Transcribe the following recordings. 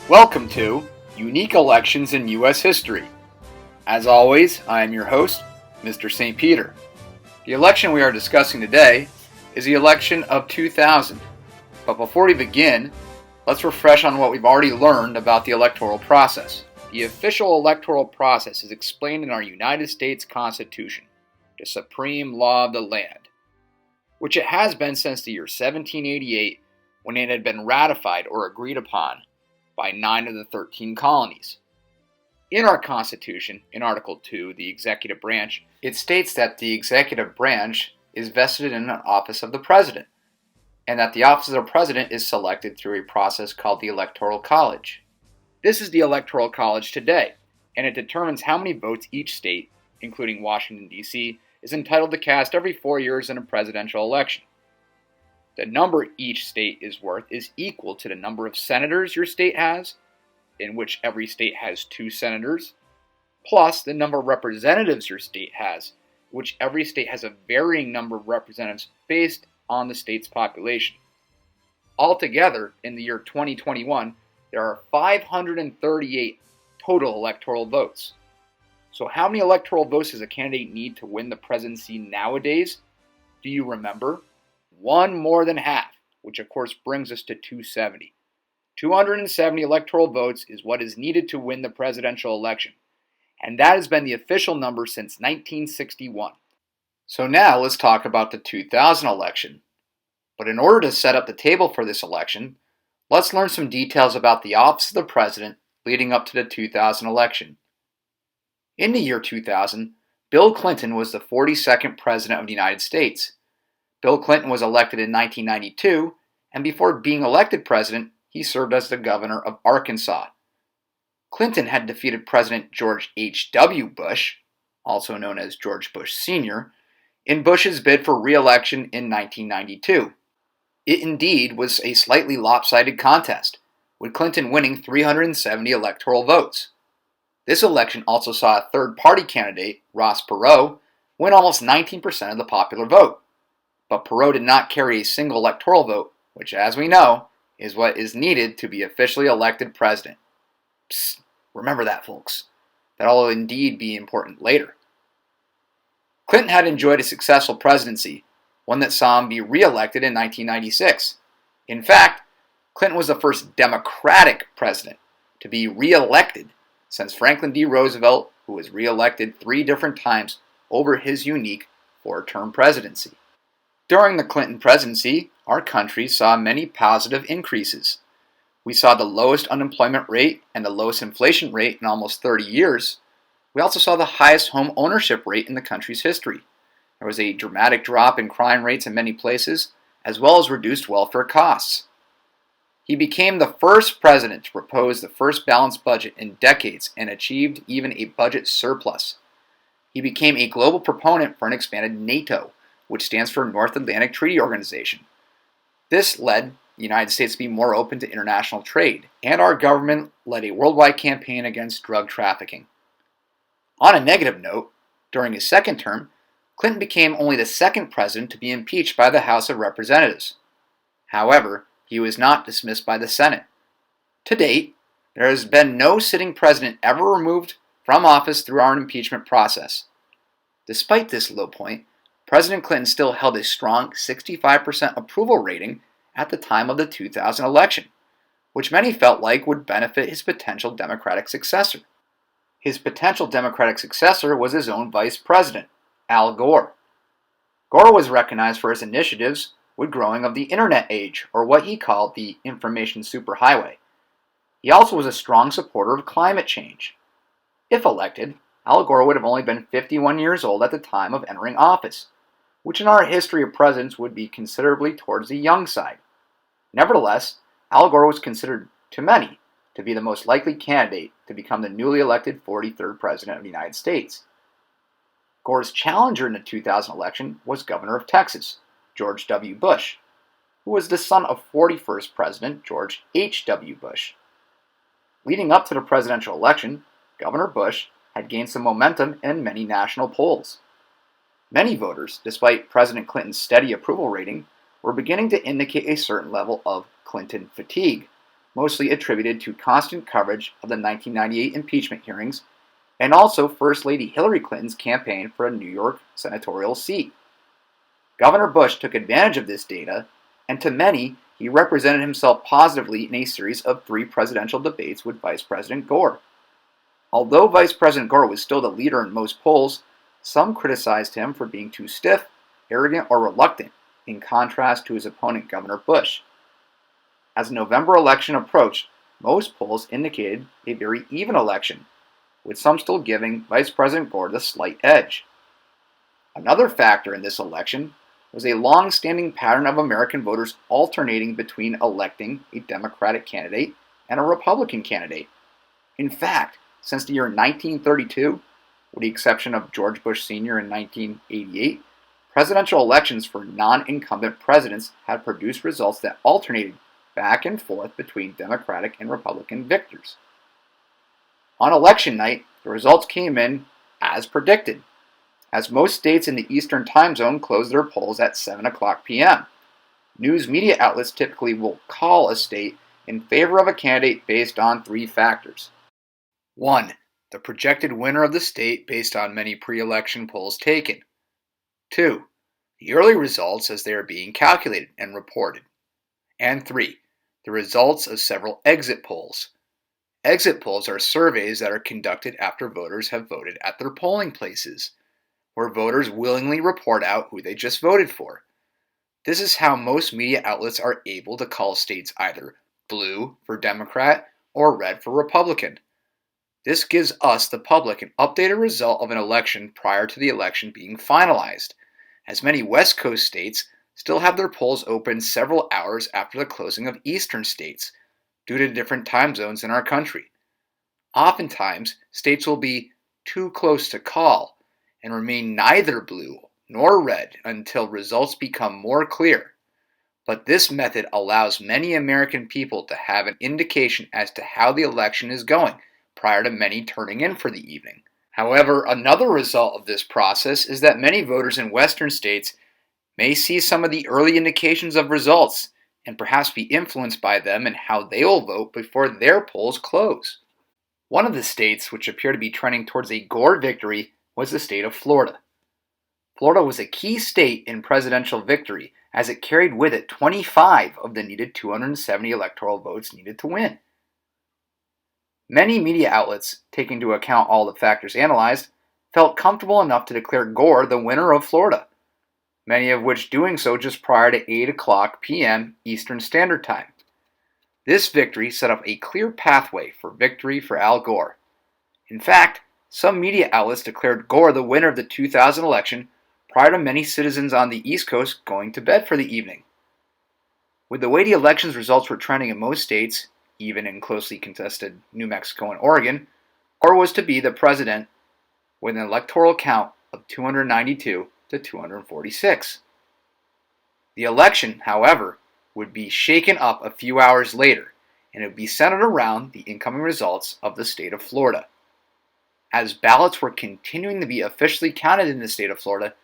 Welcome to Unique Elections in U.S. History. As always, I am your host, Mr. St. Peter. The election we are discussing today is the election of 2000. But before we begin, let's refresh on what we've already learned about the electoral process. The official electoral process is explained in our United States Constitution, the supreme law of the land, which it has been since the year 1788 when it had been ratified or agreed upon by 9 of the 13 colonies. In our Constitution, in Article 2, the executive branch, it states that the executive branch is vested in an office of the president, and that the office of the president is selected through a process called the Electoral College. This is the Electoral College today, and it determines how many votes each state, including Washington, D.C., is entitled to cast every 4 years in a presidential election. The number each state is worth is equal to the number of senators your state has, in which every state has 2 senators, plus the number of representatives your state has, which every state has a varying number of representatives based on the state's population. Altogether, in the year 2021, there are 538 total electoral votes. So how many electoral votes does a candidate need to win the presidency nowadays? Do you remember? One more than half, which of course brings us to 270. 270 electoral votes is what is needed to win the presidential election, and that has been the official number since 1961. So now let's talk about the 2000 election. But in order to set up the table for this election, let's learn some details about the office of the president leading up to the 2000 election. In the year 2000, Bill Clinton was the 42nd president of the United States. Bill Clinton was elected in 1992, and before being elected president, he served as the governor of Arkansas. Clinton had defeated President George H.W. Bush, also known as George Bush Sr., in Bush's bid for re-election in 1992. It indeed was a slightly lopsided contest, with Clinton winning 370 electoral votes. This election also saw a third-party candidate, Ross Perot, win almost 19% of the popular vote. But Perot did not carry a single electoral vote, which, as we know, is what is needed to be officially elected president. Psst, remember that, folks. That'll indeed be important later. Clinton had enjoyed a successful presidency, one that saw him be re-elected in 1996. In fact, Clinton was the first Democratic president to be re-elected since Franklin D. Roosevelt, who was re-elected 3 different times over his unique 4-term presidency. During the Clinton presidency, our country saw many positive increases. We saw the lowest unemployment rate and the lowest inflation rate in almost 30 years. We also saw the highest home ownership rate in the country's history. There was a dramatic drop in crime rates in many places, as well as reduced welfare costs. He became the first president to propose the first balanced budget in decades and achieved even a budget surplus. He became a global proponent for an expanded NATO, which stands for North Atlantic Treaty Organization. This led the United States to be more open to international trade, and our government led a worldwide campaign against drug trafficking. On a negative note, during his second term, Clinton became only the second president to be impeached by the House of Representatives. However, he was not dismissed by the Senate. To date, there has been no sitting president ever removed from office through our impeachment process. Despite this low point, President Clinton still held a strong 65% approval rating at the time of the 2000 election, which many felt like would benefit his potential Democratic successor. His potential Democratic successor was his own vice president, Al Gore. Gore was recognized for his initiatives with growing of the Internet age, or what he called the information superhighway. He also was a strong supporter of climate change. If elected, Al Gore would have only been 51 years old at the time of entering office, which in our history of presidents would be considerably towards the young side. Nevertheless, Al Gore was considered, to many, to be the most likely candidate to become the newly elected 43rd President of the United States. Gore's challenger in the 2000 election was Governor of Texas, George W. Bush, who was the son of 41st President George H.W. Bush. Leading up to the presidential election, Governor Bush had gained some momentum in many national polls. Many voters, despite President Clinton's steady approval rating, were beginning to indicate a certain level of Clinton fatigue, mostly attributed to constant coverage of the 1998 impeachment hearings and also First Lady Hillary Clinton's campaign for a New York senatorial seat. Governor Bush took advantage of this data, and to many, he represented himself positively in a series of 3 presidential debates with Vice President Gore. Although Vice President Gore was still the leader in most polls, some criticized him for being too stiff, arrogant, or reluctant, in contrast to his opponent Governor Bush. As the November election approached, most polls indicated a very even election, with some still giving Vice President Gore the slight edge. Another factor in this election was a long-standing pattern of American voters alternating between electing a Democratic candidate and a Republican candidate. In fact, since the year 1932, with the exception of George Bush Sr. in 1988, presidential elections for non-incumbent presidents had produced results that alternated back and forth between Democratic and Republican victors. On election night, the results came in as predicted, as most states in the Eastern Time Zone closed their polls at 7 o'clock p.m. News media outlets typically will call a state in favor of a candidate based on 3 factors. 1. The projected winner of the state based on many pre-election polls taken. 2. The early results as they are being calculated and reported. And 3. The results of several exit polls. Exit polls are surveys that are conducted after voters have voted at their polling places, where voters willingly report out who they just voted for. This is how most media outlets are able to call states either blue for Democrat or red for Republican. This gives us, the public, an updated result of an election prior to the election being finalized, as many West Coast states still have their polls open several hours after the closing of Eastern states, due to different time zones in our country. Oftentimes, states will be too close to call and remain neither blue nor red until results become more clear. But this method allows many American people to have an indication as to how the election is going prior to many turning in for the evening. However, another result of this process is that many voters in Western states may see some of the early indications of results and perhaps be influenced by them and how they will vote before their polls close. One of the states which appear to be trending towards a Gore victory was the state of Florida. Florida was a key state in presidential victory, as it carried with it 25 of the needed 270 electoral votes needed to win. Many media outlets, taking into account all the factors analyzed, felt comfortable enough to declare Gore the winner of Florida, many of which doing so just prior to 8 o'clock p.m. Eastern Standard Time. This victory set up a clear pathway for victory for Al Gore. In fact, some media outlets declared Gore the winner of the 2000 election prior to many citizens on the East Coast going to bed for the evening. With the way the election's results were trending in most states, even in closely contested New Mexico and Oregon, Gore was to be the president with an electoral count of 292 to 246. The election, however, would be shaken up a few hours later, and it would be centered around the incoming results of the state of Florida. As ballots were continuing to be officially counted in the state of Florida,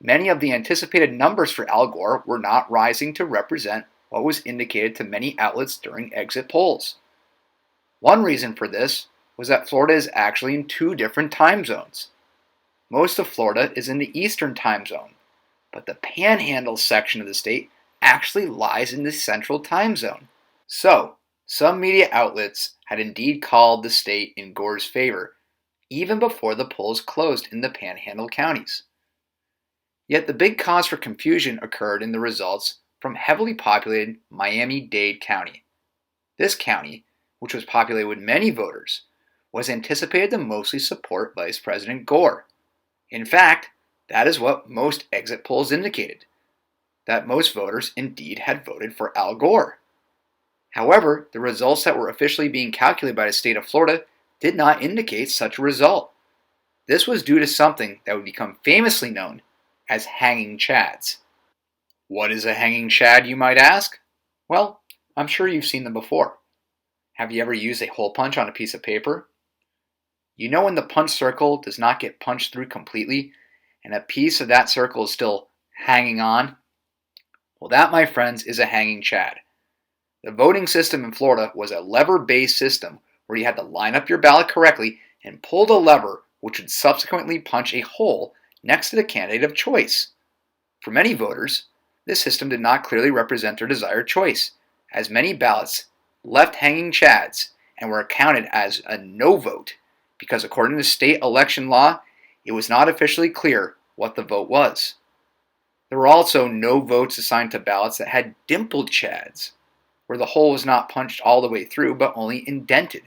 many of the anticipated numbers for Al Gore were not rising to represent what was indicated to many outlets during exit polls. One reason for this was that Florida is actually in 2 different time zones. Most of Florida is in the Eastern Time Zone, but the Panhandle section of the state actually lies in the Central Time Zone. So, some media outlets had indeed called the state in Gore's favor, even before the polls closed in the Panhandle counties. Yet the big cause for confusion occurred in the results from heavily populated Miami-Dade County. This county, which was populated with many voters, was anticipated to mostly support Vice President Gore. In fact, that is what most exit polls indicated, that most voters indeed had voted for Al Gore. However, the results that were officially being calculated by the state of Florida did not indicate such a result. This was due to something that would become famously known as hanging chads. What is a hanging chad, you might ask? Well, I'm sure you've seen them before. Have you ever used a hole punch on a piece of paper? You know when the punch circle does not get punched through completely and a piece of that circle is still hanging on? Well, that, my friends, is a hanging chad. The voting system in Florida was a lever-based system where you had to line up your ballot correctly and pull the lever, which would subsequently punch a hole next to the candidate of choice. For many voters, this system did not clearly represent their desired choice, as many ballots left hanging chads and were counted as a no vote because, according to state election law, it was not officially clear what the vote was. There were also no votes assigned to ballots that had dimpled chads, where the hole was not punched all the way through but only indented.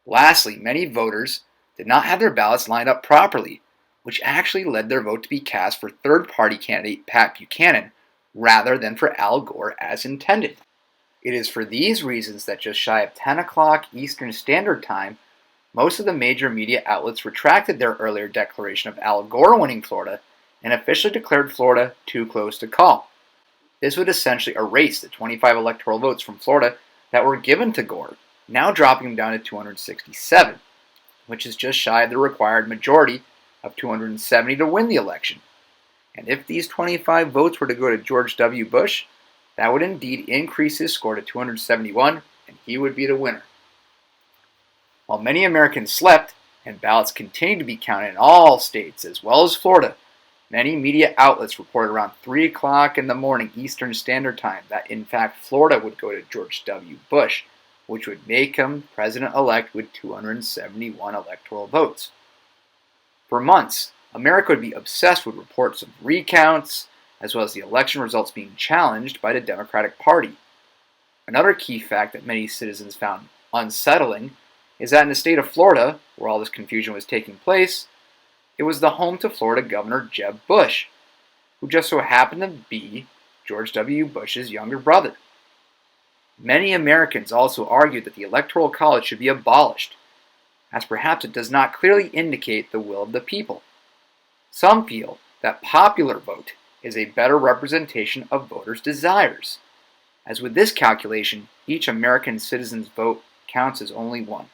Lastly, many voters did not have their ballots lined up properly, which actually led their vote to be cast for third-party candidate Pat Buchanan rather than for Al Gore as intended. It is for these reasons that just shy of 10 o'clock Eastern Standard Time, most of the major media outlets retracted their earlier declaration of Al Gore winning Florida and officially declared Florida too close to call. This would essentially erase the 25 electoral votes from Florida that were given to Gore, now dropping him down to 267, which is just shy of the required majority of 270 to win the election. And if these 25 votes were to go to George W. Bush, that would indeed increase his score to 271, and he would be the winner. While many Americans slept, and ballots continued to be counted in all states as well as Florida, many media outlets reported around 3 o'clock in the morning Eastern Standard Time that in fact Florida would go to George W. Bush, which would make him president-elect with 271 electoral votes. For months, America would be obsessed with reports of recounts, as well as the election results being challenged by the Democratic Party. Another key fact that many citizens found unsettling is that in the state of Florida, where all this confusion was taking place, it was the home to Florida Governor Jeb Bush, who just so happened to be George W. Bush's younger brother. Many Americans also argued that the Electoral College should be abolished, as perhaps it does not clearly indicate the will of the people. Some feel that popular vote is a better representation of voters' desires, as with this calculation, each American citizen's vote counts as only one.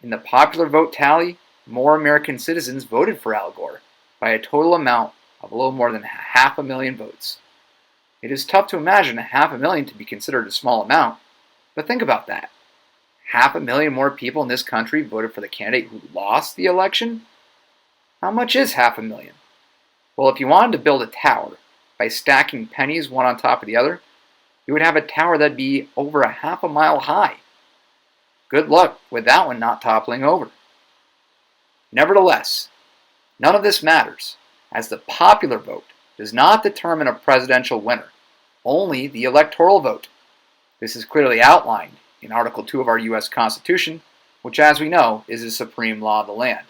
In the popular vote tally, more American citizens voted for Al Gore by a total amount of a little more than 500,000 votes. It is tough to imagine 500,000 to be considered a small amount, but think about that. 500,000 more people in this country voted for the candidate who lost the election? How much is 500,000? Well, if you wanted to build a tower by stacking pennies one on top of the other, you would have a tower that'd be over a half a mile high. Good luck with that one not toppling over. Nevertheless, none of this matters, as the popular vote does not determine a presidential winner, only the electoral vote. This is clearly outlined in Article 2 of our U.S. Constitution, which, as we know, is the supreme law of the land.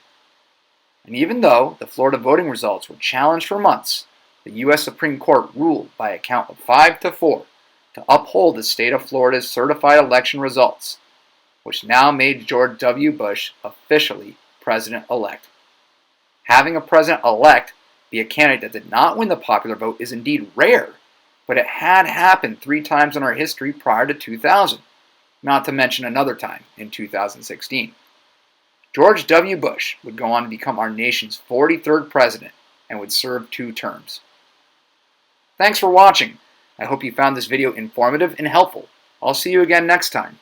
And even though the Florida voting results were challenged for months, the U.S. Supreme Court ruled by a count of 5-4 to uphold the state of Florida's certified election results, which now made George W. Bush officially president-elect. Having a president-elect be a candidate that did not win the popular vote is indeed rare, but it had happened 3 times in our history prior to 2000, not to mention another time in 2016. George W. Bush would go on to become our nation's 43rd president and would serve 2 terms. Thanks for watching. I hope you found this video informative and helpful. I'll see you again next time.